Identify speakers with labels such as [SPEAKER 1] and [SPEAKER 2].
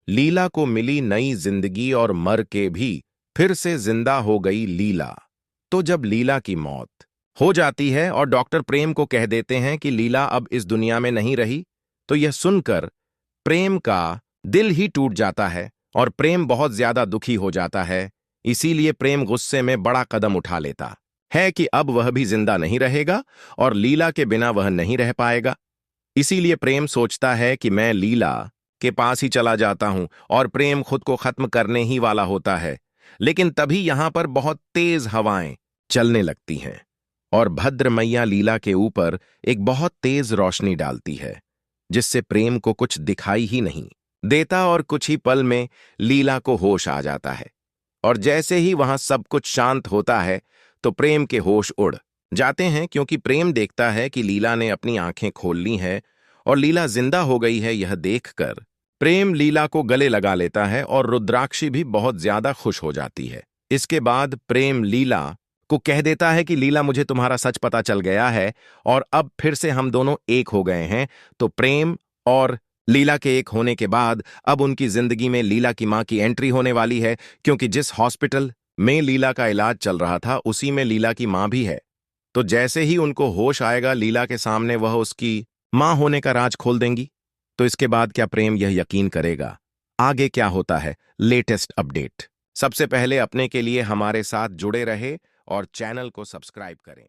[SPEAKER 1] लीला को मिली नई जिंदगी और मर के भी फिर से जिंदा हो गई लीला। तो जब लीला की मौत हो जाती है और डॉक्टर प्रेम को कह देते हैं कि लीला अब इस दुनिया में नहीं रही, तो यह सुनकर प्रेम का दिल ही टूट जाता है और प्रेम बहुत ज्यादा दुखी हो जाता है। इसीलिए प्रेम गुस्से में बड़ा कदम उठा लेता है कि अब वह भी जिंदा नहीं रहेगा और लीला के बिना वह नहीं रह पाएगा। इसीलिए प्रेम सोचता है कि मैं लीला के पास ही चला जाता हूं और प्रेम खुद को खत्म करने ही वाला होता है। लेकिन तभी यहां पर बहुत तेज हवाएं चलने लगती हैं और भद्र मैया लीला के ऊपर एक बहुत तेज रोशनी डालती है, जिससे प्रेम को कुछ दिखाई ही नहीं देता और कुछ ही पल में लीला को होश आ जाता है। और जैसे ही वहां सब कुछ शांत होता है तो प्रेम के होश उड़ जाते हैं, क्योंकि प्रेम देखता है कि लीला ने अपनी आंखें खोल ली हैं और लीला जिंदा हो गई है। यह देखकर प्रेम लीला को गले लगा लेता है और रुद्राक्षी भी बहुत ज्यादा खुश हो जाती है। इसके बाद प्रेम लीला को कह देता है कि लीला, मुझे तुम्हारा सच पता चल गया है और अब फिर से हम दोनों एक हो गए हैं। तो प्रेम और लीला के एक होने के बाद अब उनकी जिंदगी में लीला की मां की एंट्री होने वाली है, क्योंकि जिस हॉस्पिटल में लीला का इलाज चल रहा था उसी में लीला की मां भी है। तो जैसे ही उनको होश आएगा लीला के सामने वह उसकी मां होने का राज खोल देंगी। तो इसके बाद क्या प्रेम यह यकीन करेगा? आगे क्या होता है? लेटेस्ट अपडेट सबसे पहले अपने के लिए हमारे साथ जुड़े रहे और चैनल को सब्सक्राइब करें।